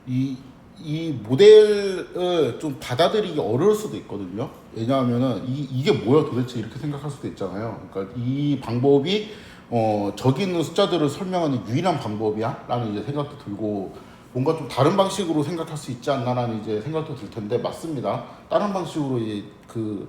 이 모델을 좀 받아들이기 어려울 수도 있거든요. 왜냐하면은 이게 뭐야 도대체 이렇게 생각할 수도 있잖아요. 그러니까 이 방법이 저기 있는 숫자들을 설명하는 유일한 방법이야? 라는 이제 생각도 들고 뭔가 좀 다른 방식으로 생각할 수 있지 않나라는 이제 생각도 들 텐데 맞습니다. 다른 방식으로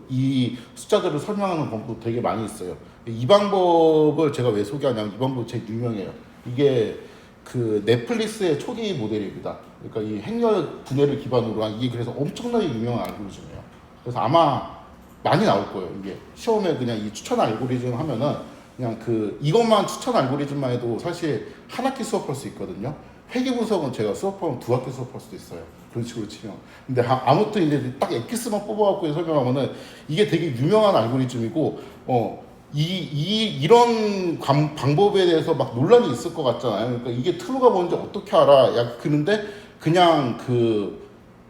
이 숫자들을 설명하는 방법도 되게 많이 있어요. 이 방법을 제가 왜 소개하냐면 이 방법 되게 유명해요. 이게 그 넷플릭스의 초기 모델입니다. 그러니까 이 행렬 분해를 기반으로 한 이게 그래서 엄청나게 유명한 알고리즘이에요. 그래서 아마 많이 나올 거예요. 이게 시험에 그냥 이 추천 알고리즘 하면은 그냥 이것만 추천 알고리즘만 해도 사실 한 학기 수업할 수 있거든요. 회계 분석은 제가 수업하면 두 학기 수업할 수도 있어요. 그런 식으로 치면. 근데 아무튼 이제 딱 엑기스만 뽑아갖고 설명하면은 이게 되게 유명한 알고리즘이고 이런 방법에 대해서 막 논란이 있을 것 같잖아요. 그러니까 이게 트루가 뭔지 어떻게 알아? 그런데 그냥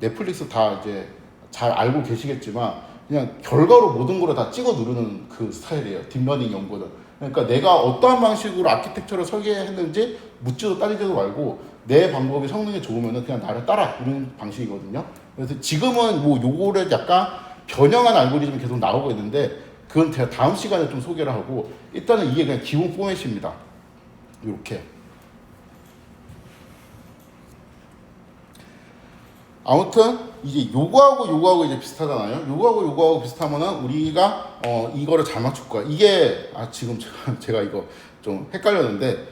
넷플릭스 다 이제 잘 알고 계시겠지만 그냥 결과로 모든 걸 다 찍어 누르는 그 스타일이에요. 딥러닝 연구는. 그러니까 내가 어떠한 방식으로 아키텍처를 설계했는지 묻지도 따지지도 말고 내 방법이 성능이 좋으면 그냥 나를 따라 이런 방식이거든요. 그래서 지금은 뭐 요거를 약간 변형한 알고리즘이 계속 나오고 있는데 그건 제가 다음 시간에 좀 소개를 하고 일단은 이게 그냥 기본 포맷입니다. 이렇게. 아무튼 이제 요거하고 이제 비슷하잖아요. 요거하고 비슷하면은 우리가 이거를 잘 맞출 거야. 이게 지금 제가 이거 좀 헷갈렸는데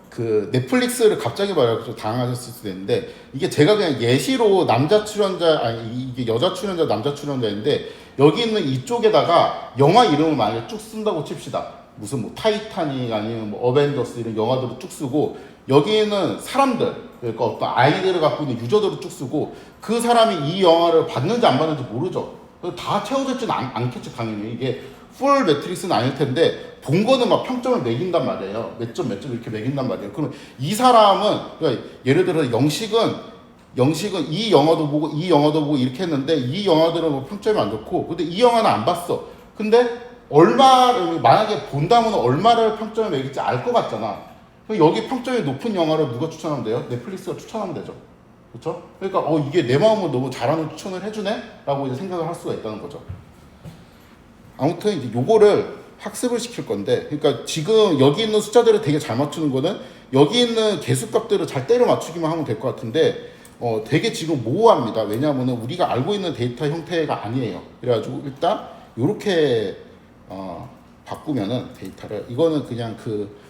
그 넷플릭스를 갑자기 말하고 좀 당황하셨을 수도 있는데 이게 제가 그냥 예시로 남자 출연자 이게 여자 출연자 남자 출연자인데 여기 있는 이쪽에다가 영화 이름을 만약에 쭉 쓴다고 칩시다. 무슨 뭐 타이타닉 아니면 뭐 어벤져스 이런 영화들을 쭉 쓰고 여기는 사람들 그러니까 어떤 아이디어를 갖고 있는 유저들을 쭉 쓰고 그 사람이 이 영화를 봤는지 안 봤는지 모르죠. 다 채워졌지는 않겠죠 당연히. 이게 풀 매트릭스는 아닐 텐데 본 거는 막 평점을 매긴단 말이에요. 몇 점 이렇게 매긴단 말이에요. 그럼 이 사람은 그러니까 예를 들어 영식은 이 영화도 보고 이 영화도 보고 이렇게 했는데 이 영화들은 뭐 평점이 안 좋고 근데 이 영화는 안 봤어. 근데 얼마를 만약에 본다면 얼마를 평점을 매길지 알 것 같잖아. 여기 평점이 높은 영화를 누가 추천하면 돼요? 넷플릭스가 추천하면 되죠. 그렇죠? 그러니까 이게 내 마음을 너무 잘하는 추천을 해주네? 라고 이제 생각을 할 수가 있다는 거죠. 아무튼 이제 요거를 학습을 시킬 건데 그러니까 지금 여기 있는 숫자들을 되게 잘 맞추는 거는 여기 있는 개수값들을 잘 때려 맞추기만 하면 될 것 같은데 되게 지금 모호합니다. 왜냐하면 우리가 알고 있는 데이터 형태가 아니에요. 그래가지고 일단 요렇게 바꾸면은 데이터를 이거는 그냥 그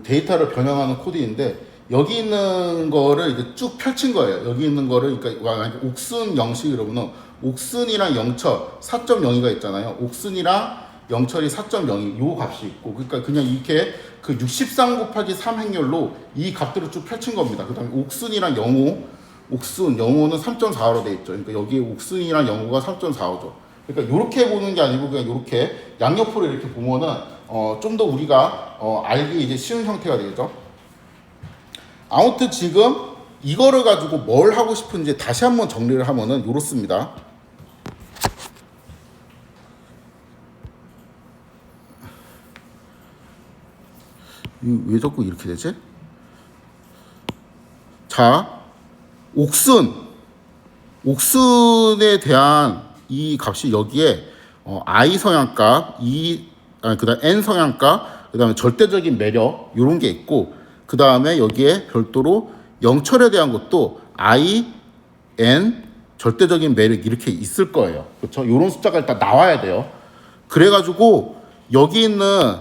데이터를 변형하는 코드인데 여기 있는 거를 이제 쭉 펼친 거예요. 여기 있는 거를 그러니까 옥순 영식이라고는 옥순이랑 영철 4.02가 있잖아요. 옥순이랑 영철이 4.02 요 값이 있고 그러니까 그냥 이렇게 그 63 곱하기 3 행렬로 이 값들을 쭉 펼친 겁니다. 그 다음에 옥순이랑 영호는 3.45로 돼 있죠. 그러니까 여기 옥순이랑 영호가 3.45죠. 그러니까 이렇게 보는 게 아니고 그냥 이렇게 양옆으로 이렇게 보면은 좀 더 우리가 알기 이제 쉬운 형태가 되겠죠. 아무튼 지금 이거를 가지고 뭘 하고 싶은지 다시 한번 정리를 하면은 이렇습니다. 왜 자꾸 이렇게 되지? 자, 옥순에 대한 이 값이 여기에 I 성향값, 그다음 N 성향값, 그다음에 절대적인 매력 이런 게 있고, 그 다음에 여기에 별도로 영철에 대한 것도 I, N, 절대적인 매력 이렇게 있을 거예요. 그렇죠? 이런 숫자가 일단 나와야 돼요. 그래가지고 여기 있는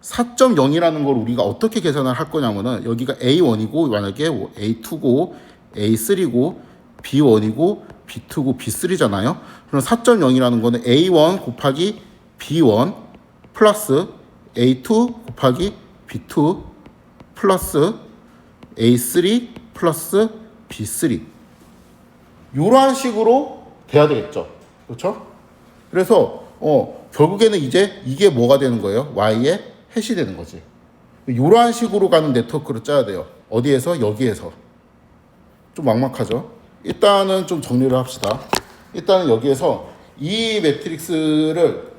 4.0이라는 걸 우리가 어떻게 계산을 할 거냐면은 여기가 A1이고 만약에 A2고 A3고 B1이고 B2고 B3잖아요. 그럼 4.0이라는 거는 A1 곱하기 B1 플러스 A2 곱하기 B2 플러스 A3 플러스 B3 이러한 식으로 돼야 되겠죠. 그렇죠? 그래서 결국에는 이제 이게 뭐가 되는 거예요? Y의 해시 되는 거지. 이러한 식으로 가는 네트워크를 짜야 돼요. 어디에서? 여기에서. 좀 막막하죠? 일단은 좀 정리를 합시다. 일단은 여기에서 이 매트릭스를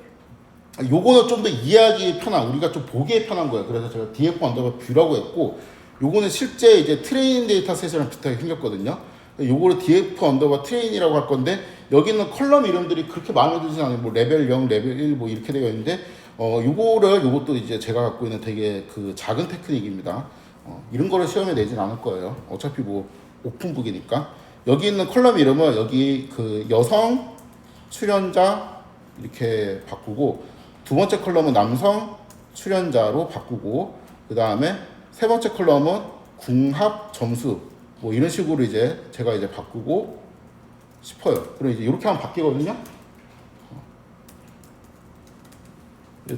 요거는 좀 더 이해하기 편한, 우리가 좀 보기에 편한 거예요. 그래서 제가 DF 언더바 뷰라고 했고, 요거는 실제 이제 트레이닝 데이터 셋이랑 비슷하게 생겼거든요. 요거를 DF 언더바 트레인이라고 할 건데, 여기 있는 컬럼 이름들이 그렇게 마음에 들진 않아요. 뭐 레벨 0, 레벨 1 뭐 이렇게 되어 있는데, 요것도 이제 제가 갖고 있는 되게 그 작은 테크닉입니다. 이런 거를 시험에 내진 않을 거예요. 어차피 뭐 오픈북이니까. 여기 있는 컬럼 이름은 여기 그 여성 출연자 이렇게 바꾸고, 두 번째 컬럼은 남성 출연자로 바꾸고, 그 다음에 세 번째 컬럼은 궁합 점수 뭐 이런 식으로 이제 제가 이제 바꾸고 싶어요. 그럼 이제 이렇게 하면 바뀌거든요.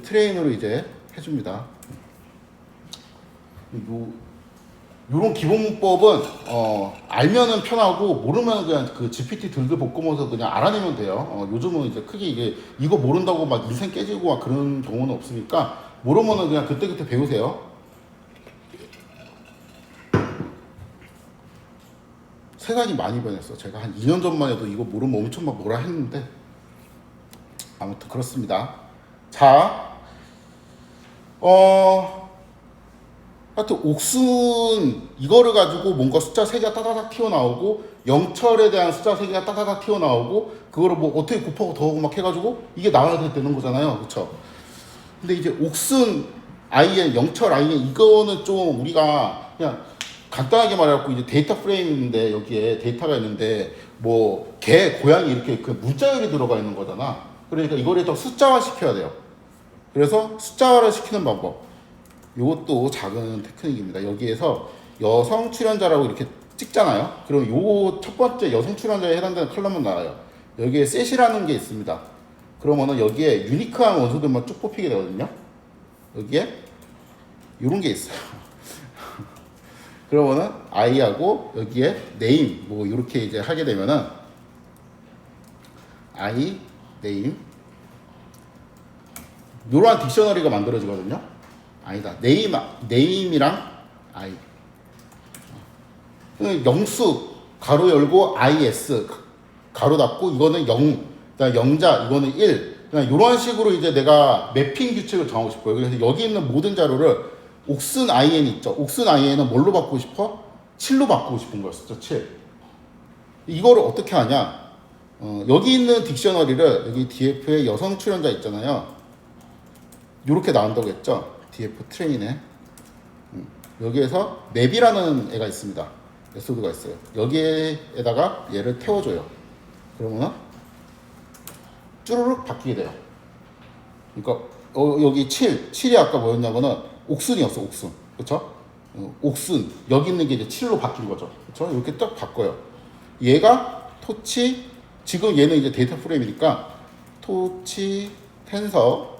트레인으로 이제 해줍니다. 요런 기본 문법은 알면은 편하고, 모르면 그냥 그 GPT 들들 볶으면서 그냥 알아내면 돼요. 요즘은 이제 크게 이거 모른다고 막 인생 깨지고 막 그런 경우는 없으니까, 모르면은 그냥 그때그때 배우세요. 세상이 많이 변했어. 제가 한 2년 전만 해도 이거 모르면 엄청 막 뭐라 했는데, 아무튼 그렇습니다. 자, 하여튼 옥순 이거를 가지고 뭔가 숫자 3개가 따다닥 튀어나오고, 영철에 대한 숫자 3개가 따다닥 튀어나오고, 그거를 뭐 어떻게 곱하고 더하고 막 해가지고 이게 나와야 되는 거잖아요. 그쵸? 근데 이제 옥순 IN, 영철 IN 이거는 좀 우리가 그냥 간단하게 말해갖고, 이제 데이터 프레임인데 여기에 데이터가 있는데 뭐 개, 고양이 이렇게 그 문자열이 들어가 있는 거잖아. 그러니까 이거를 더 숫자화 시켜야 돼요. 그래서 숫자화를 시키는 방법, 이것도 작은 테크닉입니다. 여기에서 여성 출연자라고 이렇게 찍잖아요. 그럼 요거 첫 번째 여성 출연자에 해당되는 컬럼은 나와요. 여기에 셋이라는 게 있습니다. 그러면은 여기에 유니크한 원소들만 쭉 뽑히게 되거든요. 여기에 이런 게 있어요. 그러면은 I하고 여기에 네임 뭐 이렇게 이제 하게 되면은 I, 네임, 이러한 딕셔너리가 만들어지거든요. 아니다. 네임이랑 I. 영수 가로 열고 IS 가로 닫고, 이거는 0, 그다음 영자 이거는 1. 그냥 이런 식으로 이제 내가 매핑 규칙을 정하고 싶어요. 그래서 여기 있는 모든 자료를 옥슨 IN 있죠. 옥슨 IN은 뭘로 바꾸고 싶어? 7로 바꾸고 싶은 거였었죠. 7. 이거를 어떻게 하냐? 여기 있는 딕셔너리를 여기 DF에 여성 출연자 있잖아요. 이렇게 나온다고 했죠. DF 트레인에 여기에서 맵이라는 애가 있습니다. 메소드가 있어요. 여기에다가 얘를 태워줘요. 그러면 쭈르륵 바뀌게 돼요. 그러니까 여기 7이 아까 뭐였냐면은 옥순이었어. 옥순. 그쵸? 옥순 여기 있는 게 이제 7로 바뀐 거죠. 그쵸? 이렇게 딱 바꿔요. 얘가 토치, 지금 얘는 이제 데이터 프레임이니까 토치 텐서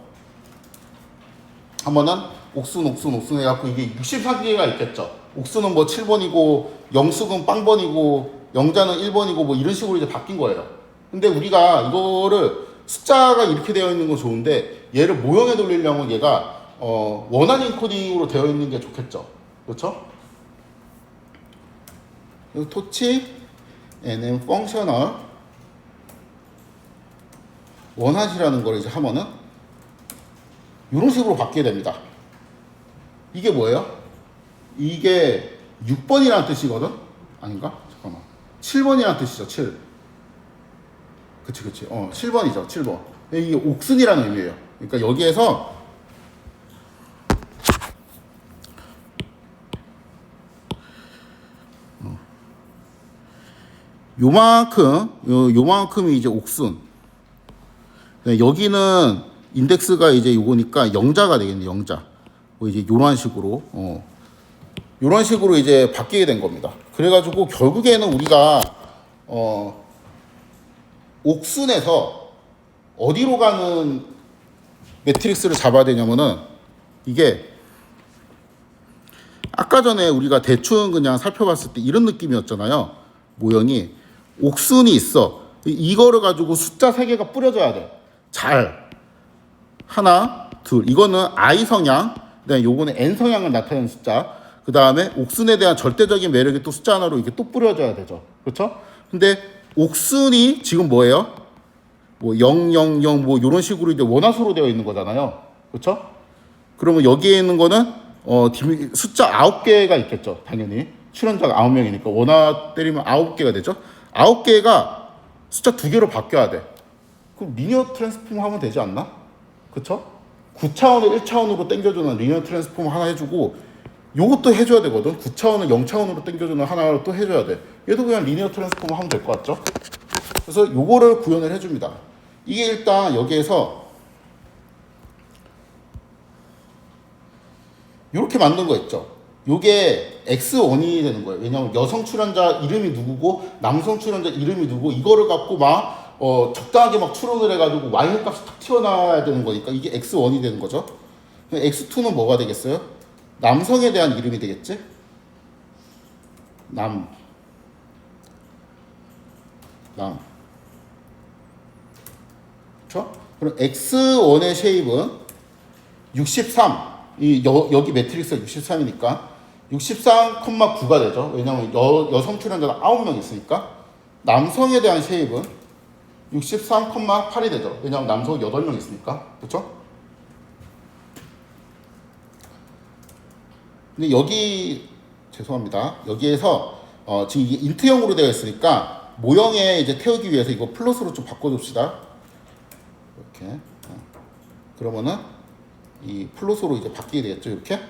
하면은 옥순 해갖고 이게 64개가 있겠죠. 옥순은 뭐 7번이고, 영숙은 빵번이고, 영자는 1번이고, 뭐 이런 식으로 이제 바뀐 거예요. 근데 우리가 이거를 숫자가 이렇게 되어 있는 건 좋은데, 얘를 모형에 돌리려면 얘가 원한 인코딩으로 되어 있는 게 좋겠죠. 그렇죠? 토치 nm 펑셔널 원하시라는 걸 이제 하면은 이런 식으로 바뀌게 됩니다. 이게 뭐예요? 이게 6번이라는 뜻이거든? 아닌가? 잠깐만. 7번이라는 뜻이죠, 7. 그치. 7번이죠, 7번. 이게 옥순이라는 의미예요. 그러니까 여기에서 요만큼이 이제 옥순. 여기는 인덱스가 이제 요거니까 영자가 되겠네, 영자. 뭐 이제 요런 식으로, 요런 식으로 이제 바뀌게 된 겁니다. 그래가지고 결국에는 우리가, 옥순에서 어디로 가는 매트릭스를 잡아야 되냐면은, 이게 아까 전에 우리가 대충 그냥 살펴봤을 때 이런 느낌이었잖아요. 모형이. 옥순이 있어. 이거를 가지고 숫자 3개가 뿌려져야 돼. 잘. 하나, 둘. 이거는 I 성향. 그다음에 요거는 N 성향을 나타내는 숫자. 그 다음에 옥순에 대한 절대적인 매력이 또 숫자 하나로 이게 또 뿌려져야 되죠. 그렇죠? 근데 옥순이 지금 뭐예요? 뭐 0, 0, 0 뭐 이런 식으로 이제 원화수로 되어 있는 거잖아요. 그렇죠? 그러면 여기에 있는 거는 숫자 9개가 있겠죠. 당연히. 출연자가 9명이니까 원화 때리면 9개가 되죠. 9개가 숫자 2개로 바뀌어야 돼. 그럼 리니어 트랜스폼 하면 되지 않나? 그쵸? 9차원을 1차원으로 당겨주는 리니어 트랜스폼 하나 해주고 요것도 해줘야 되거든. 9차원을 0차원으로 당겨주는 하나를 또 해줘야 돼. 얘도 그냥 리니어 트랜스폼 하면 될 것 같죠? 그래서 요거를 구현을 해줍니다. 이게 일단 여기에서 이렇게 만든 거 있죠. 요게 X1이 되는 거예요. 왜냐면 여성 출연자 이름이 누구고 남성 출연자 이름이 누구고 이거를 갖고 막 적당하게 막 추론을 해가지고 Y 값이 탁 튀어나와야 되는 거니까 이게 X1이 되는 거죠. X2는 뭐가 되겠어요? 남성에 대한 이름이 되겠지? 남. 그렇죠? 그럼 X1의 쉐입은 63. 여기 매트릭스가 63이니까 63,9가 되죠. 왜냐하면 여성 출연자가 9명 있으니까. 남성에 대한 쉐입은 63,8이 되죠. 왜냐하면 남성 8명 있으니까. 그렇죠? 근데 여기 죄송합니다. 여기에서 지금 이게 인트형으로 되어 있으니까 모형에 이제 태우기 위해서 이거 플러스로 좀 바꿔줍시다. 이렇게. 그러면은 이 플러스로 이제 바뀌게 되겠죠. 이렇게.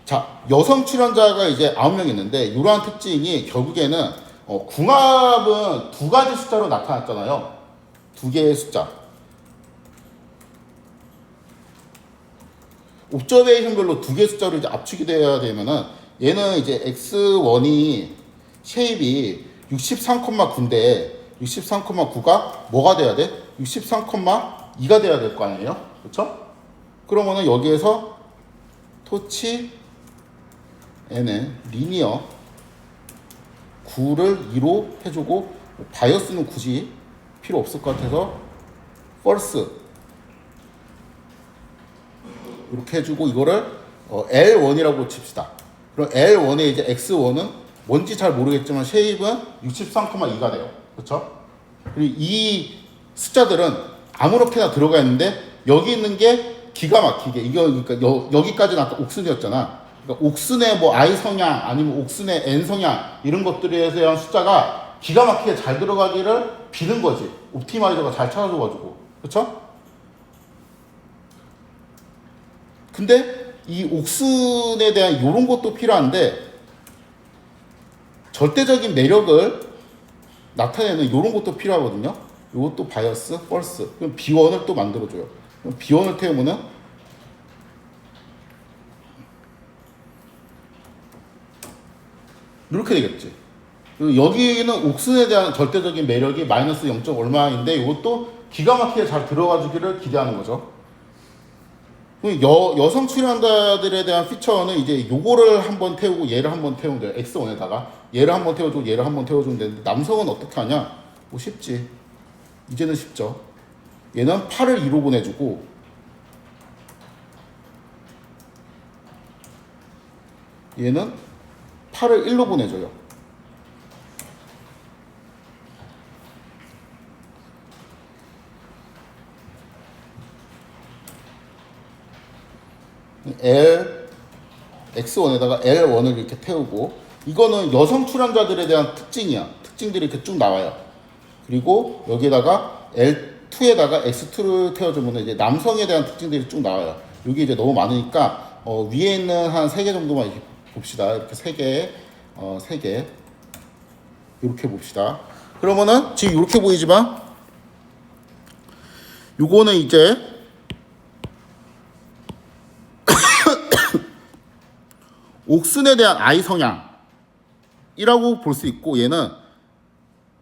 자, 여성 출연자가 이제 9명 있는데 이러한 특징이 결국에는 궁합은 2가지 숫자로 나타났잖아요. 2개의 숫자. 옵저베이션별로 2개의 숫자로 이제 압축이 되어야 되면은 얘는 이제 X1이 쉐입이 63,9인데 63,9가 뭐가 돼야 돼? 63,2가 돼야 될 거 아니에요? 그렇죠? 그러면은 여기에서 토치 n은 리니어 9를 2로 해주고 바이어스는 굳이 필요 없을 것 같아서 false 이렇게 해주고 이거를 L1이라고 칩시다. 그럼 L1의 이제 X1은 뭔지 잘 모르겠지만 쉐입은 63,2가 돼요. 그렇죠? 그리고 이 숫자들은 아무렇게나 들어가 있는데 여기 있는 게 기가 막히게 이거 그러니까 여기까지는 아까 옥순이었잖아. 그러니까 옥순의 뭐 I 성향 아니면 옥순의 N 성향 이런 것들에 대한 숫자가 기가 막히게 잘 들어가기를 비는 거지. 옵티마이저가 잘 찾아줘가지고. 그렇죠? 근데 이 옥순에 대한 이런 것도 필요한데 절대적인 매력을 나타내는 이런 것도 필요하거든요. 이것도 바이어스, 펄스. 그럼 B1을 또 만들어줘요. 그럼 B1을 태우면은 이렇게 되겠지. 그리고 여기는 옥순에 대한 절대적인 매력이 마이너스 0. 얼마인데 이것도 기가 막히게 잘 들어가 주기를 기대하는 거죠. 여성 출연자들에 대한 피처는 이제 요거를 한번 태우고 얘를 한번 태우면 돼요. X1에다가 얘를 한번 태워주고 얘를 한번 태워주면 되는데 남성은 어떻게 하냐? 뭐 쉽지. 이제는 쉽죠. 얘는 8을 2로 보내주고 얘는 8을 1로 보내줘요. X1에다가 L1을 이렇게 태우고 이거는 여성 출연자들에 대한 특징이야. 특징들이 이렇게 쭉 나와요. 그리고 여기에다가 L2에다가 X2를 태워주면 이제 남성에 대한 특징들이 쭉 나와요. 여기 이제 너무 많으니까 위에 있는 한 3개 정도만 이렇게 봅시다. 이렇게 3개, 3개 이렇게 봅시다. 그러면은 지금 이렇게 보이지만 요거는 이제 옥순에 대한 I 성향이라고 볼 수 있고 얘는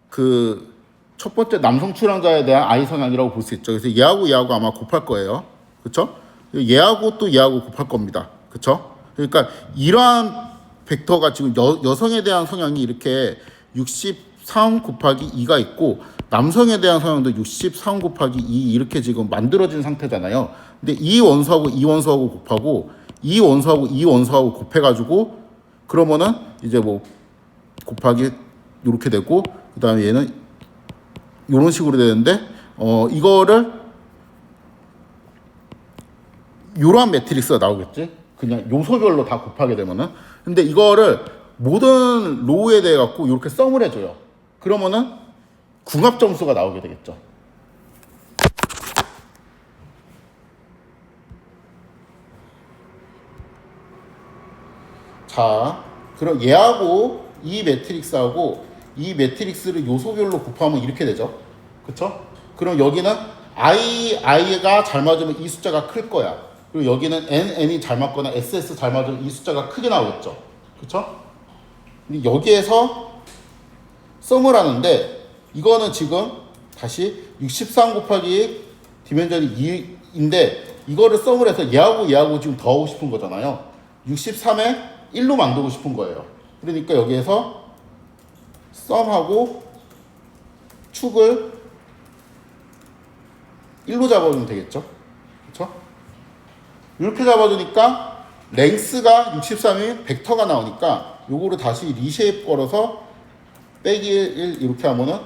그 첫 번째 남성 출연자에 대한 I 성향이라고 볼 수 있죠. 그래서 얘하고 아마 곱할 거예요. 그렇죠? 얘하고 또 얘하고 곱할 겁니다. 그렇죠? 그러니까 이러한 벡터가 지금 여성에 대한 성향이 이렇게 63 곱하기 2가 있고 남성에 대한 성향도 63 곱하기 2 이렇게 지금 만들어진 상태잖아요. 근데 이 원소하고 이 원소하고 곱하고 이 원소하고 이 원소하고 곱해가지고 그러면은 이제 뭐 곱하기 이렇게 되고 그 다음에 얘는 이런 식으로 되는데 이거를 이러한 매트릭스가 나오겠지. 그냥 요소별로 다 곱하게 되면은. 근데 이거를 모든 로우에 대해 갖고 이렇게 썸을 해줘요. 그러면은 궁합 점수가 나오게 되겠죠. 자, 그럼 얘하고 이 매트릭스하고 이 매트릭스를 요소별로 곱하면 이렇게 되죠. 그쵸? 그럼 여기는 i가 잘 맞으면 이 숫자가 클 거야. 그리고 여기는 n이 잘 맞거나 ss 잘 맞으면 이 숫자가 크게 나오겠죠. 그쵸? 근데 여기에서 썸을 하는데 이거는 지금 다시 63 곱하기 디멘전이 2인데 이거를 썸을 해서 얘하고 지금 더하고 싶은 거잖아요. 63에 1로 만들고 싶은 거예요. 그러니까 여기에서 썸하고 축을 1로 잡아주면 되겠죠. 그렇죠? 이렇게 잡아주니까 랭스가 63이 벡터가 나오니까 요거를 다시 리쉐입 걸어서 빼기 1 이렇게 하면은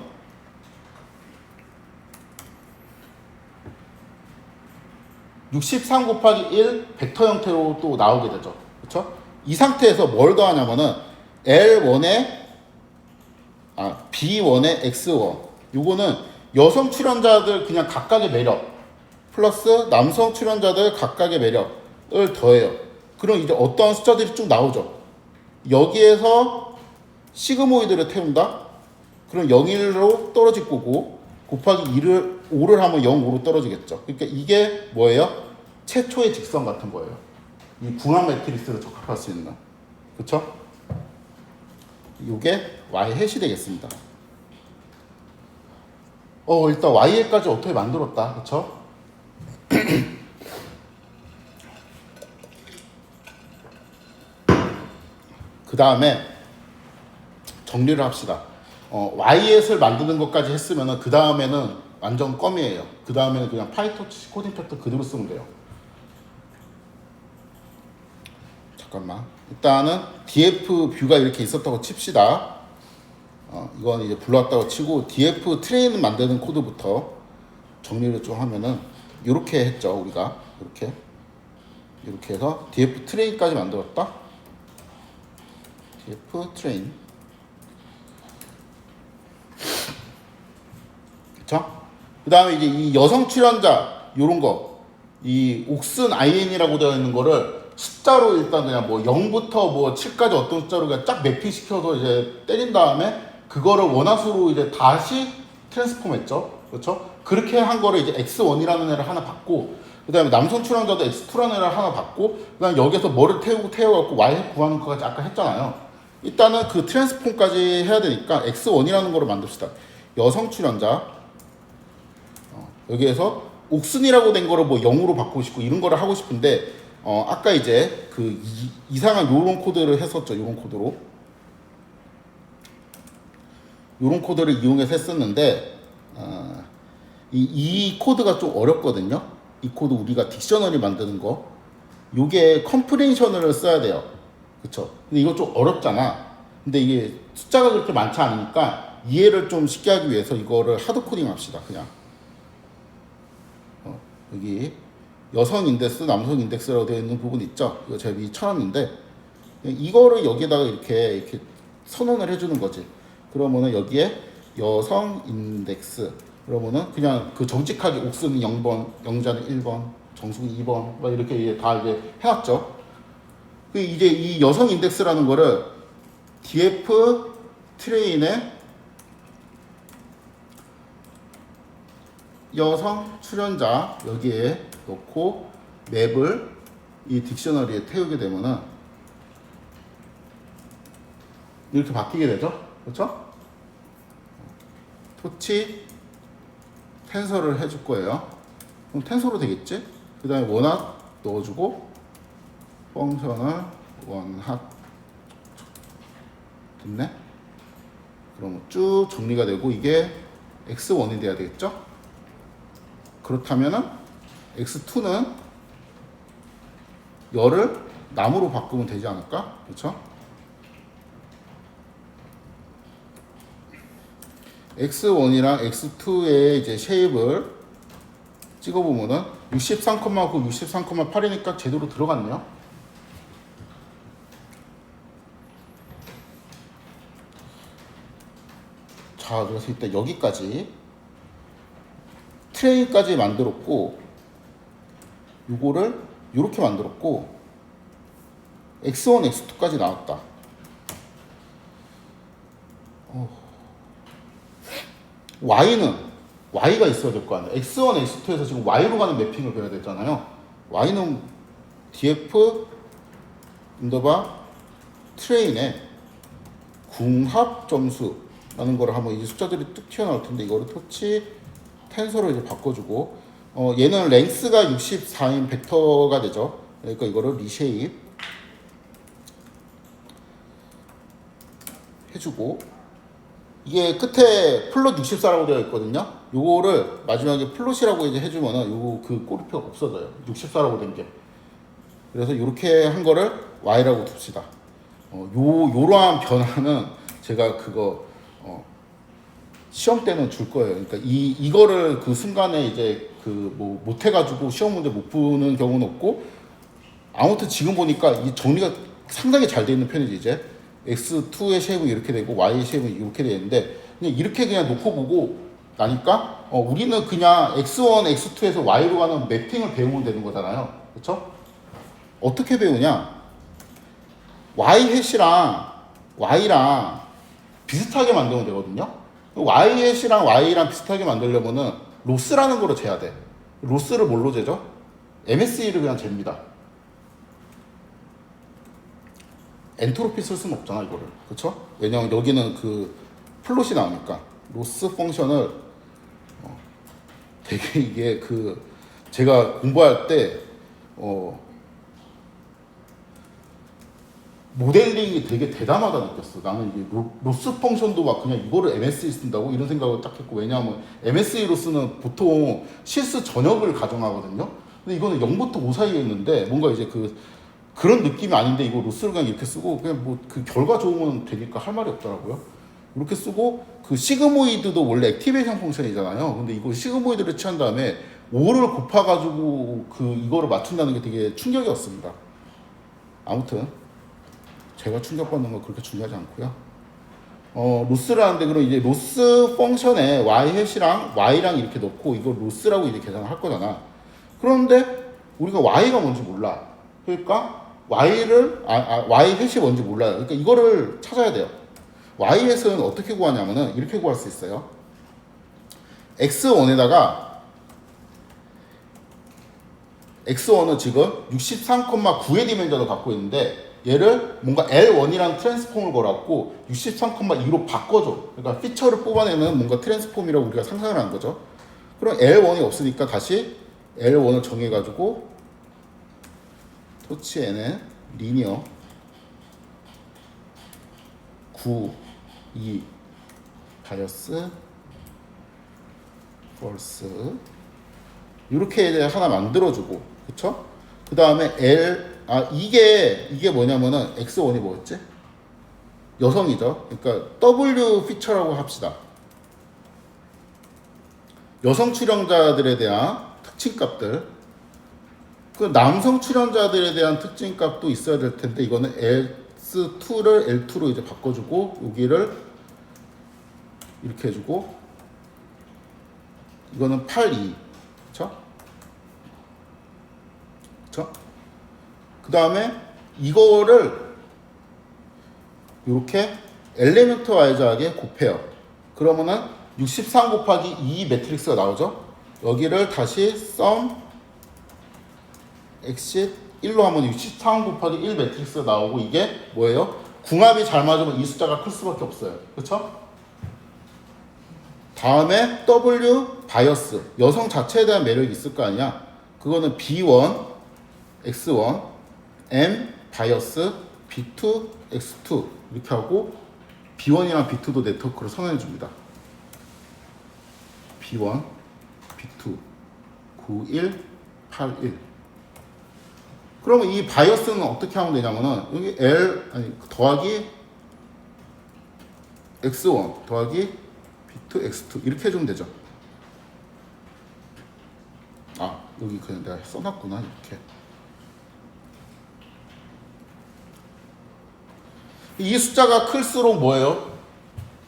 (63 곱하기 1) 벡터 형태로 또 나오게 되죠. 그렇죠? 이 상태에서 뭘 더하냐면은 L1에 B1에 X1 요거는 여성 출연자들 그냥 각각의 매력 플러스 남성 출연자들 각각의 매력을 더해요. 그럼 이제 어떠한 숫자들이 쭉 나오죠. 여기에서 시그모이드를 태운다. 그럼 0,1로 떨어질 거고 곱하기 5를 하면 0,5로 떨어지겠죠. 그러니까 이게 뭐예요? 최초의 직선 같은 거예요. 이 궁합 매트리스를 적합할 수 있는. 그쵸? 이게 y 해시 되겠습니다. 일단 y까지 어떻게 만들었다. 그쵸? 그 다음에 정리를 합시다. yet을 만드는 것까지 했으면은 그 다음에는 완전 껌이에요. 그 다음에는 그냥 파이토치 코딩 팩터 그대로 쓰면 돼요. 잠깐만. 일단은 df 뷰가 이렇게 있었다고 칩시다. 이건 이제 불러왔다고 치고 df 트레인 만드는 코드부터 정리를 좀 하면은 이렇게 했죠. 우리가 이렇게 해서 df 트레인까지 만들었다. df 트레인. 그쵸? 그 다음에 이제 이 여성 출연자 요런 거 이 옥슨 in이라고 되어 있는 거를 숫자로 일단 그냥 뭐 0부터 뭐 7까지 어떤 숫자로 그냥 쫙 매핑 시켜서 이제 때린 다음에 그거를 원화수로 이제 다시 트랜스폼 했죠. 그렇죠? 그렇게 한 거를 이제 x1이라는 애를 하나 받고 그 다음에 남성 출연자도 x2라는 애를 하나 받고 그 다음에 여기서 뭐를 태워갖고 y 구하는 것까지 아까 했잖아요. 일단은 그 트랜스폼까지 해야 되니까 x1이라는 거를 만듭시다. 여성 출연자 여기에서 옥순이라고 된 거를 뭐 0으로 바꾸고 싶고 이런 거를 하고 싶은데 아까 이제 그 이상한 요런 코드를 했었죠. 요런 코드로 요런 코드를 이용해서 했었는데 이 코드가 좀 어렵거든요. 이 코드 우리가 딕셔너리 만드는 거 요게 컴프레hen션을 써야 돼요. 그쵸? 근데 이거 좀 어렵잖아. 근데 이게 숫자가 그렇게 많지 않으니까 이해를 좀 쉽게 하기 위해서 이거를 하드 코딩 합시다. 그냥 여기 여성 인덱스, 남성 인덱스라고 되어 있는 부분 있죠? 이거 제가 미리 쳐놨는데 이거를 여기다가 이렇게 선언을 해주는 거지. 그러면은 여기에 여성 인덱스 그러면은 그냥 그 정직하게 옥수는 0번, 영자는 1번, 정수는 2번 막 이렇게 이제 다 이제 해왔죠. 이제 이 여성 인덱스라는 거를 df 트레인에 여성 출연자 여기에 넣고 맵을 이 딕셔너리에 태우게 되면은 이렇게 바뀌게 되죠. 그렇죠? 토치 텐서를 해줄 거예요. 그럼 텐서로 되겠지? 그 다음에 원핫 넣어주고 펑셔널 원핫 됐네? 그럼 쭉 정리가 되고 이게 x1이 돼야 되겠죠? 그렇다면은 x2는 열을 남으로 바꾸면 되지 않을까? 그렇죠? x1이랑 x2의 이제 쉐입을 찍어보면은 63,9, 63,8이니까 제대로 들어갔네요. 자, 그래서 일단 여기까지 트레이까지 만들었고, 요거를 이렇게 만들었고, x1, x2까지 나왔다. y가 있어야 될 거 아니에요. x1, x2에서 지금 y로 가는 매핑을 그려야 되잖아요. y는 df 인더바 트레인의 궁합 점수라는 거를 한번 이 숫자들이 뚝 튀어나올 텐데, 이거를 터치 텐서로 이제 바꿔주고, 얘는 랭스가 64인 벡터가 되죠. 그러니까 이거를 리쉐입 해주고, 이게 끝에 플롯 64라고 되어 있거든요. 요거를 마지막에 플롯이라고 이제 해주면은 요거 그 꼬리표가 없어져요. 64라고 된 게. 그래서 이렇게 한 거를 y라고 둡시다. 요러한 변화는 제가 그거 시험 때는 줄 거예요. 그러니까 이거를 그 순간에 이제 그 뭐 못 해가지고 시험 문제 못 푸는 경우는 없고, 아무튼 지금 보니까 이 정리가 상당히 잘 돼 있는 편이지. 이제 x2의 쉐입은 이렇게 되고 y의 쉐입은 이렇게 되는데, 그냥 이렇게 그냥 놓고 보고 나니까 우리는 그냥 x1, x2에서 y로 가는 매핑을 배우면 되는 거잖아요. 그렇죠? 어떻게 배우냐? y 해시랑 y랑 비슷하게 만들면 되거든요. y 해시랑 y랑 비슷하게 만들려면은 로스라는 거로 재야 돼. 로스를 뭘로 재죠? MSE를 그냥 잽니다. 엔트로피 쓸 수는 없잖아, 이거를. 그쵸? 왜냐면 여기는 그 플롯이 나오니까. 로스 펑션을 되게 이게 그 제가 공부할 때 모델링이 되게 대담하다 느꼈어. 나는 이게 로스 펑션도 막 그냥 이거를 MSE 쓴다고 이런 생각을 딱 했고, 왜냐하면 MSE 로스는 보통 실수 전역을 가정하거든요. 근데 이거는 0부터 5 사이에 있는데 뭔가 이제 그런 느낌이 아닌데, 이거 로스를 그냥 이렇게 쓰고 그냥 뭐 그 결과 좋으면 되니까 할 말이 없더라고요. 이렇게 쓰고, 그 시그모이드도 원래 액티베이션 펑션이잖아요. 근데 이거 시그모이드를 취한 다음에 5를 곱해가지고 그 이거를 맞춘다는 게 되게 충격이었습니다. 아무튼 제가 충격받는 건 그렇게 중요하지 않고요. 로스를 하는데, 그럼 이제 로스 펑션에 y 해시랑 y랑 이렇게 넣고 이걸 로스라고 이제 계산을 할 거잖아. 그런데 우리가 y가 뭔지 몰라. 그러니까 y 해시 뭔지 몰라요. 그러니까 이거를 찾아야 돼요. y 해시는 어떻게 구하냐면은 이렇게 구할 수 있어요. x1은 지금 63,9의 디멘전을 갖고 있는데, 얘를 뭔가 L1이라는 트랜스폼을 걸었고 63,2로 바꿔줘. 그러니까 피처를 뽑아내는 뭔가 트랜스폼이라고 우리가 상상을 하는 거죠. 그럼 L1이 없으니까 다시 L1을 정해가지고 토치에는 리니어 9, 2, 바이어스, 폴스 이렇게 이제 하나 만들어주고, 그쵸? 그 다음에 이게 뭐냐면은 x1이 뭐였지? 여성이죠. 그러니까 W 피처라고 합시다. 여성 출연자들에 대한 특징값들. 그 남성 출연자들에 대한 특징값도 있어야 될 텐데, 이거는 S2를 L2로 이제 바꿔주고, 여기를 이렇게 해주고, 이거는 8, 2. 그쵸? 그쵸? 그 다음에 이거를 이렇게 엘리멘트 와이즈하게 곱해요. 그러면은 63 곱하기 2 매트릭스가 나오죠. 여기를 다시 sum exit 1로 하면 63 곱하기 1 매트릭스가 나오고, 이게 뭐예요? 궁합이 잘 맞으면 이 숫자가 클 수밖에 없어요. 그렇죠? 다음에 W 바이어스, 여성 자체에 대한 매력이 있을 거 아니야. 그거는 B1 X1 M 바이어스 B2 X2 이렇게 하고, B1이랑 B2도 네트워크로 선언해 줍니다. B1 B2 91 81. 그러면 이 바이어스는 어떻게 하면 되냐면은, 여기 더하기 X1 더하기 B2, X2 이렇게 해주면 되죠. 아 여기 그냥 내가 써놨구나 이렇게. 이 숫자가 클수록 뭐예요?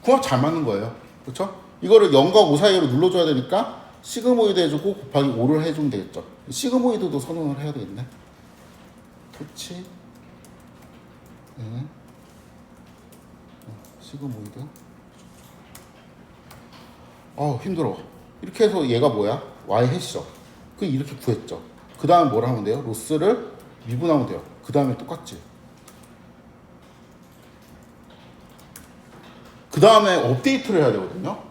궁합 잘 맞는 거예요. 그렇죠? 이거를 0과 5 사이로 눌러줘야 되니까 시그모이드 해주고 곱하기 5를 해주면 되겠죠. 시그모이드도 선언을 해야 되겠네. 토치 네. 시그모이드 힘들어. 이렇게 해서 얘가 뭐야? Y 해시죠. 그 이렇게 구했죠. 그 다음에 뭘 하면 돼요? 로스를 미분하면 돼요. 그 다음에 똑같지. 그 다음에 업데이트를 해야 되거든요.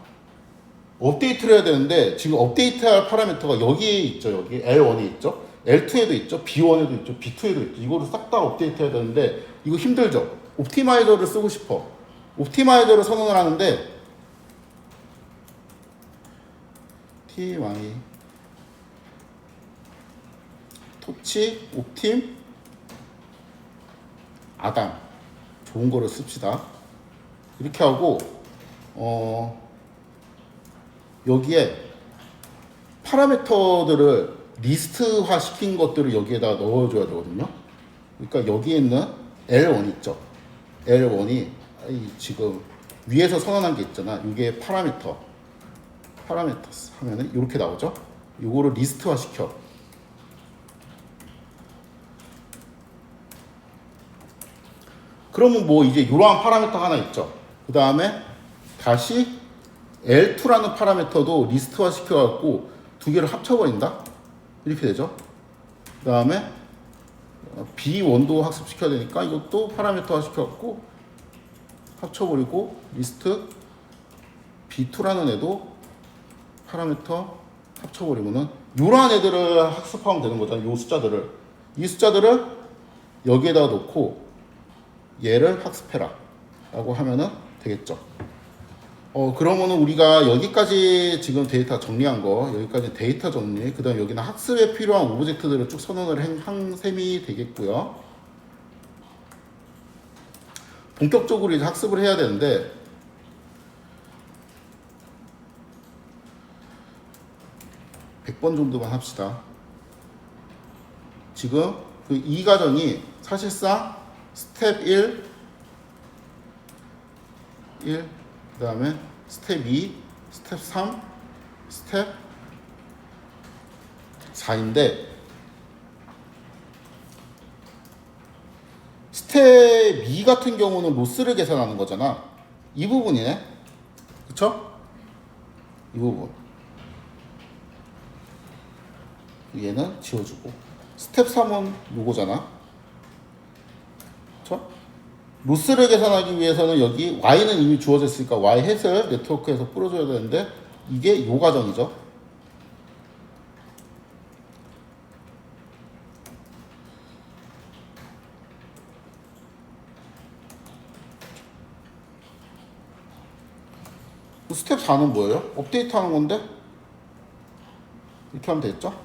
업데이트를 해야 되는데 지금 업데이트할 파라미터가 여기에 있죠. 여기 L1에 있죠. L2에도 있죠. B1에도 있죠. B2에도 있죠. 이거를 싹 다 업데이트 해야 되는데 이거 힘들죠. 옵티마이저를 쓰고 싶어. 옵티마이저를 선언을 하는데 TY 토치 옵팀 아담 좋은 거를 씁시다. 이렇게 하고 여기에 파라미터들을 리스트화 시킨 것들을 여기에다 넣어줘야 되거든요. 그러니까 여기에 있는 L1 있죠. L1이 지금 위에서 선언한 게 있잖아. 이게 파라미터스 하면은 이렇게 나오죠. 이거를 리스트화 시켜. 그러면 뭐 이제 이러한 파라미터 하나 있죠. 그 다음에 다시 L2라는 파라미터도 리스트화 시켜갖고 두 개를 합쳐버린다. 이렇게 되죠. 그 다음에 B1도 학습시켜야 되니까 이것도 파라미터화 시켜갖고 합쳐버리고 리스트 B2라는 애도 파라미터 합쳐버리면은 이러한 애들을 학습하면 되는 거잖아요. 이 숫자들을. 이 숫자들을 여기에다 놓고 얘를 학습해라 라고 하면은 되겠죠. 그러면은 우리가 여기까지 지금 데이터 정리한 거, 여기까지 데이터 정리, 그 다음 여기는 학습에 필요한 오브젝트들을 쭉 선언을 한 셈이 되겠고요. 본격적으로 이제 학습을 해야 되는데, 100번 정도만 합시다. 지금 그 이 과정이 사실상 스텝 1, 그 다음에 스텝 2, 스텝 3, 스텝 4인데 스텝 2 같은 경우는 로스를 계산하는 거잖아. 이 부분이네. 그쵸? 이 부분. 얘는 지워주고. 스텝 3은 요거잖아. 그쵸? 로스를 계산하기 위해서는 여기 y는 이미 주어졌으니까 y 햇을 네트워크에서 풀어줘야 되는데 이게 요 과정이죠. 스텝 4는 뭐예요? 업데이트 하는 건데 이렇게 하면 됐죠?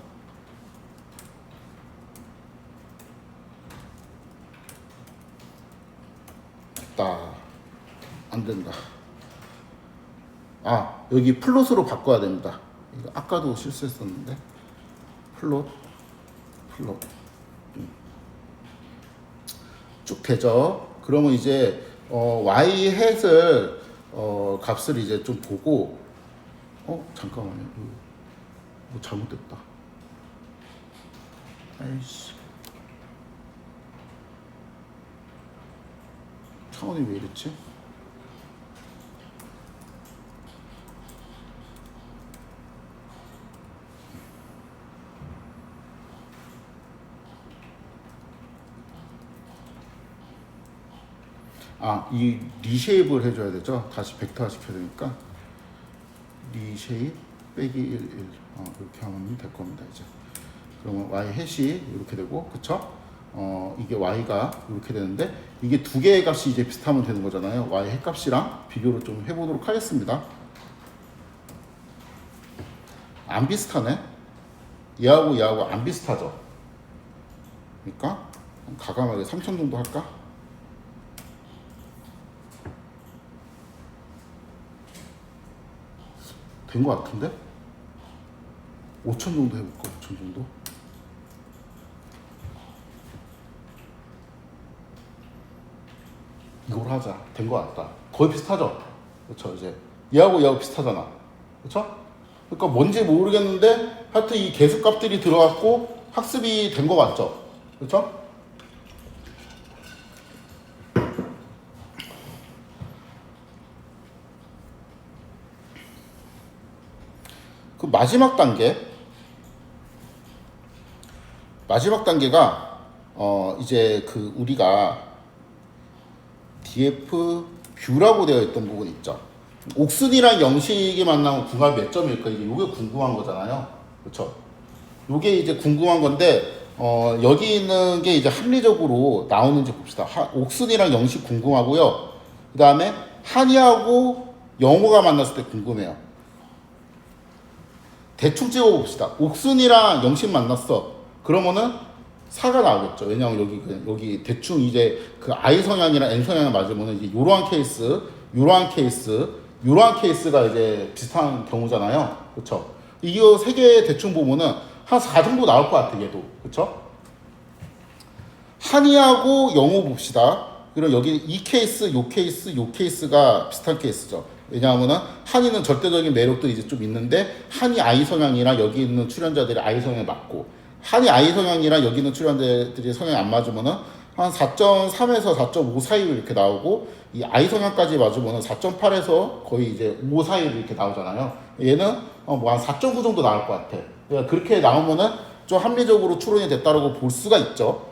안 된다. 여기 플롯으로 바꿔야 됩니다. 이거 아까도 실수했었는데 플롯 쭉 되죠. 그러면 이제 y 햇을 값을 이제 좀 보고 잠깐만요. 뭐 잘못됐다. 아이씨. 차원이 왜 이랬지? 이 리쉐입을 해줘야 되죠. 다시 벡터화 시켜야 되니까 리쉐입 빼기 1, 1 이렇게 하면 될 겁니다. 이제 그러면 y 햇이 이렇게 되고, 그쵸? 이게 y가 이렇게 되는데 이게 두 개의 값이 이제 비슷하면 되는 거잖아요. y 햇 값이랑 비교를 좀 해보도록 하겠습니다. 안 비슷하네. 얘하고 안 비슷하죠. 그러니까 가감하게 3000 정도 할까? 된 것 같은데? 5천 정도 해볼까? 5천 정도? 이걸 하자. 된 것 같다. 거의 비슷하죠? 그렇죠. 이제 얘하고 비슷하잖아. 그렇죠? 그러니까 뭔지 모르겠는데 하여튼 이 개수값들이 들어갔고 학습이 된 것 같죠? 그렇죠? 그 마지막 단계가 이제 그 우리가 df 뷰라고 되어 있던 부분 있죠. 옥순이랑 영식이 만나면 궁합 몇 점일까? 이게 궁금한 거잖아요. 그렇죠? 요게 이제 궁금한 건데 여기 있는 게 이제 합리적으로 나오는지 봅시다. 옥순이랑 영식 궁금하고요. 그 다음에 한이하고 영호가 만났을 때 궁금해요. 대충 찍어봅시다. 옥순이랑 영식 만났어. 그러면은 4가 나오겠죠. 왜냐하면 여기 대충 이제 그 I 성향이랑 N 성향을 맞으면은 이제 요러한 케이스가 이제 비슷한 경우잖아요. 그쵸? 이거 세 개 대충 보면은 한 4 정도 나올 것 같아, 얘도. 그쵸? 한이하고 영호 봅시다. 그리고 여기 이 케이스, 요 케이스가 비슷한 케이스죠. 왜냐하면은 한이는 절대적인 매력도 이제 좀 있는데 한이 I 성향이랑 여기 있는 출연자들이 I 성향에 맞고 한이 I 성향이랑 여기 있는 출연자들이 성향이 안 맞으면은 한 4.3에서 4.5 사이로 이렇게 나오고 이 I 성향까지 맞으면은 4.8에서 거의 이제 5 사이로 이렇게 나오잖아요. 얘는 뭐 한 4.9 정도 나올 것 같아. 그러니까 그렇게 나오면은 좀 합리적으로 추론이 됐다라고 볼 수가 있죠.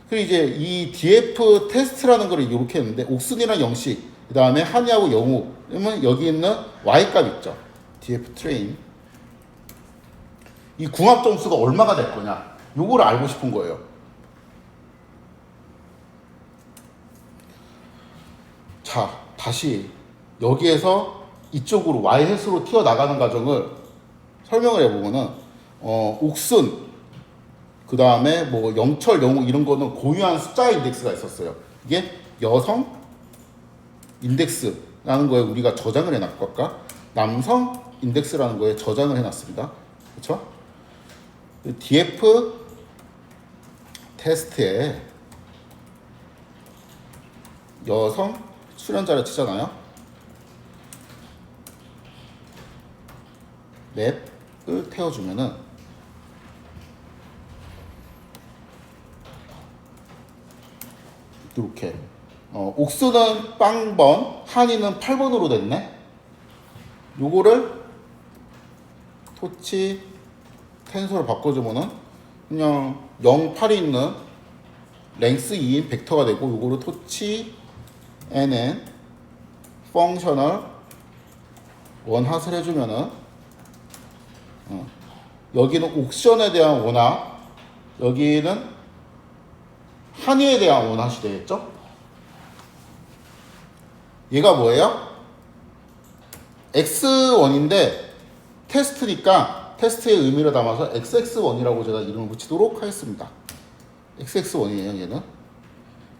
그리고 이제 이 DF 테스트라는 걸 이렇게 했는데 옥순이랑 영식, 그 다음에 한이하고 영호, 그러면 여기 있는 Y값 있죠. DF 트레인. 이 궁합 점수가 얼마가 될 거냐? 요거를 알고 싶은 거예요. 자, 다시 여기에서 이쪽으로 Y햇으로 튀어나가는 과정을 설명을 해보면은 옥순, 그 다음에 뭐 영철, 영호 이런 거는 고유한 숫자 인덱스가 있었어요. 이게 여성 인덱스라는 거에 우리가 저장을 해놨을까? 남성 인덱스라는 거에 저장을 해놨습니다. 그렇죠? DF 테스트에 여성 출연자를 치잖아요. 맵을 태워주면은 이렇게 옥수는 빵번, 한이는 8번으로 됐네. 요거를 토치 텐서로 바꿔주면은 그냥 0, 8이 있는 랭스 2인 벡터가 되고 요거를 토치 nn 펑셔널 원핫을 해주면은 여기는 옥션에 대한 원핫, 여기는 한이에 대한 원핫이 되겠죠? 얘가 뭐예요? x1인데 테스트니까 테스트의 의미를 담아서 xx1이라고 제가 이름을 붙이도록 하겠습니다. xx1이에요, 얘는.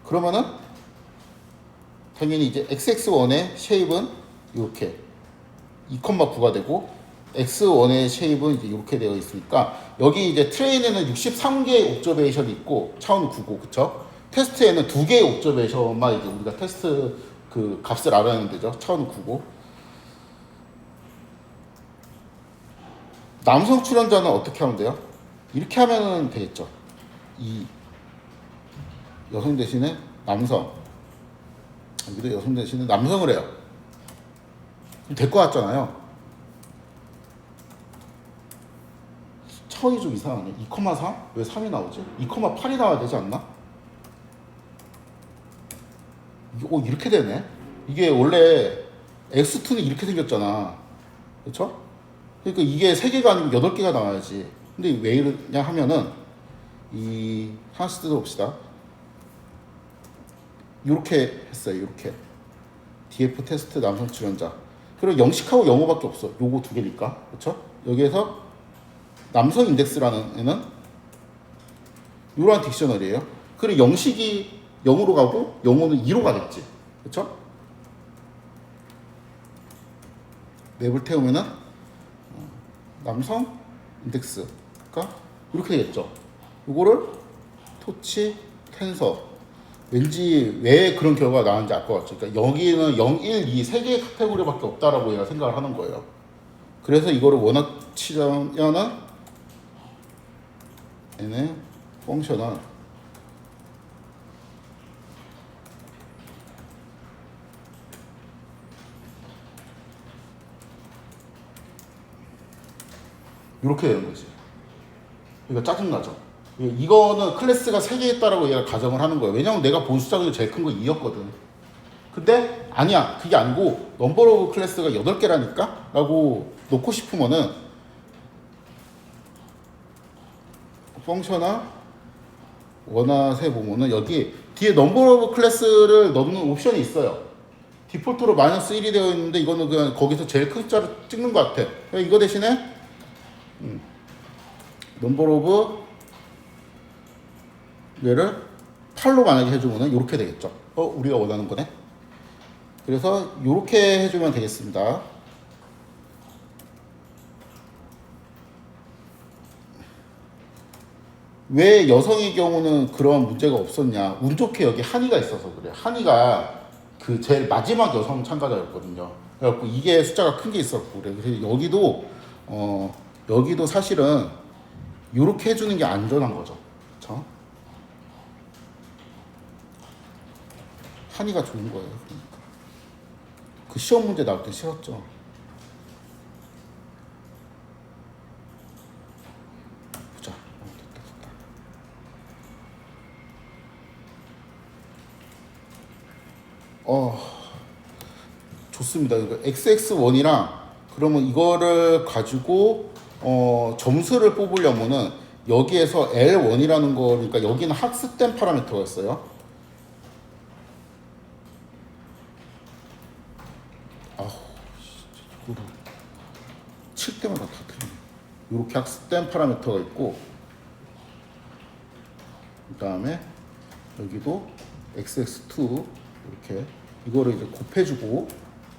그러면은 당연히 이제 xx1의 쉐입은 이렇게 2,9가 되고 x1의 쉐입은 이제 이렇게 되어 있으니까 여기 이제 트레인에는 63개의 옵저베이션이 있고 차원 9고 그쵸? 테스트에는 2개의 옵저베이션만 이제 우리가 테스트 그 값을 알아내면 되죠. 차원 9고 남성 출연자는 어떻게 하면 돼요? 이렇게 하면 되겠죠. 이 여성 대신에 남성, 여기도 여성 대신에 남성을 해요. 될 것 같잖아요. 차원이 좀 이상하네. 2,4? 왜 3이 나오지? 2,8이 나와야 되지 않나? 이렇게 되네. 이게 원래 X2는 이렇게 생겼잖아. 그쵸? 그러니까 이게 3개가 아니고 8개가 나와야지. 근데 왜 이러냐 하면은 이 하나씩 뜯어봅시다. 이렇게 했어요. 이렇게 DF 테스트 남성 출연자. 그리고 영식하고 영호밖에 없어. 요거 2개니까. 그쵸? 여기에서 남성 인덱스라는 애는 이러한 딕셔너리예요. 그리고 영식이 0으로 가고 영호는 2로 가겠지. 그쵸? 맵을 태우면은 남성 인덱스가 이렇게 되겠죠. 이거를 토치 텐서 왠지 왜 그런 결과가 나왔는지 알 것 같죠. 그러니까 여기는 0, 1, 2 세 개의 카테고리밖에 없다라고 얘가 생각을 하는 거예요. 그래서 이거를 원어치려면 얘네 펑셔널 이렇게 되는 거지. 그러니까 짜증나죠. 이거는 클래스가 3개 있다라고 얘가 가정을 하는 거예요. 왜냐면 내가 본 숫자 중에 제일 큰 거 2였거든. 근데 아니야. 그게 아니고 넘버 오브 클래스가 8개라니까? 라고 놓고 싶으면은 펑셔널 원화세 보면은 여기 뒤에 넘버 오브 클래스를 넣는 옵션이 있어요. 디폴트로 마이너스 1이 되어 있는데 이거는 그냥 거기서 제일 큰 숫자를 찍는 것 같아. 이거 대신에 넘버 오브 얘를 8로 만약에 해주면은 이렇게 되겠죠. 우리가 원하는 거네. 그래서 이렇게 해주면 되겠습니다. 왜 여성의 경우는 그런 문제가 없었냐? 운 좋게 여기 한이가 있어서 그래. 한이가 그 제일 마지막 여성 참가자였거든요. 그래갖고 이게 숫자가 큰 게 있었고 그래. 그래서 여기도 사실은 이렇게 해주는 게 안전한 거죠. 그렇죠? 한이가 좋은 거예요. 그러니까. 그 시험 문제 나올 때 싫었죠. 보자. 됐다. 좋습니다. 이거 XX1이랑 그러면 이거를 가지고 점수를 뽑으려면은 여기에서 L1이라는 거, 그러니까 여기는 학습된 파라미터였어요. 이거를 칠 때마다 다 틀리네. 이렇게 학습된 파라미터가 있고, 그 다음에 여기도 XX2 이렇게 이거를 이제 곱해주고,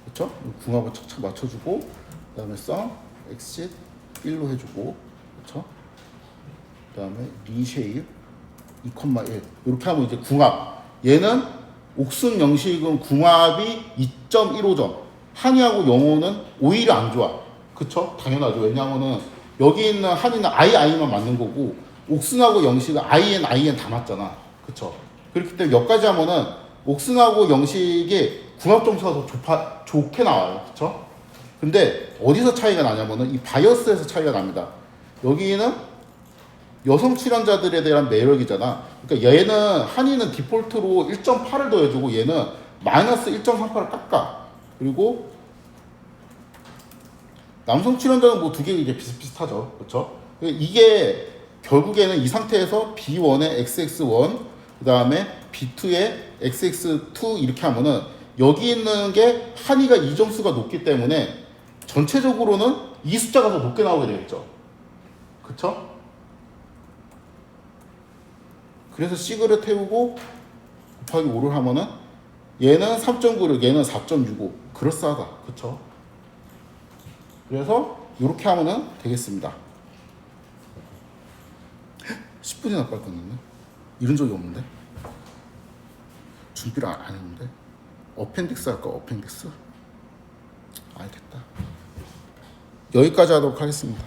그렇죠? 궁합을 착착 맞춰주고, 그 다음에 sum exit 1로 해주고, 그렇죠? 그 다음에 reshape 2,1 이렇게 하면 이제 궁합. 얘는 옥순 영식은 궁합이 2.15점. 한이하고 영호는 오히려 안 좋아. 그쵸? 당연하죠. 왜냐하면은 여기 있는 한이는 i만 맞는 거고 옥순하고 영식은 in 다 맞잖아. 그쵸? 그렇기 때문에 여기까지 하면은 옥순하고 영식의 궁합 점수가 더 좋게 나와요. 그쵸? 근데 어디서 차이가 나냐면은 이 바이어스에서 차이가 납니다. 여기는 여성 출연자들에 대한 매력이잖아. 그러니까 얘는 한이는 디폴트로 1.8을 더해주고 얘는 마이너스 1.38을 깎아. 그리고 남성 출연자는 뭐 두 개 이제 비슷비슷하죠. 그렇죠? 이게 결국에는 이 상태에서 B1의 XX1 그 다음에 B2의 XX2 이렇게 하면은 여기 있는 게 한이가 이 점수가 높기 때문에 전체적으로는 이 숫자가 더 높게 나오게 되겠죠. 그쵸? 그래서 시그를 태우고 곱하기 5를 하면은 얘는 3.96, 얘는 4.65. 그럴싸하다. 그쵸? 그래서 이렇게 하면은 되겠습니다. 10분이나 빨리 끝났네. 이런 적이 없는데. 준비를 안 했는데. 어펜딕스 할까? 어펜딕스? 알겠다. 여기까지 하도록 하겠습니다.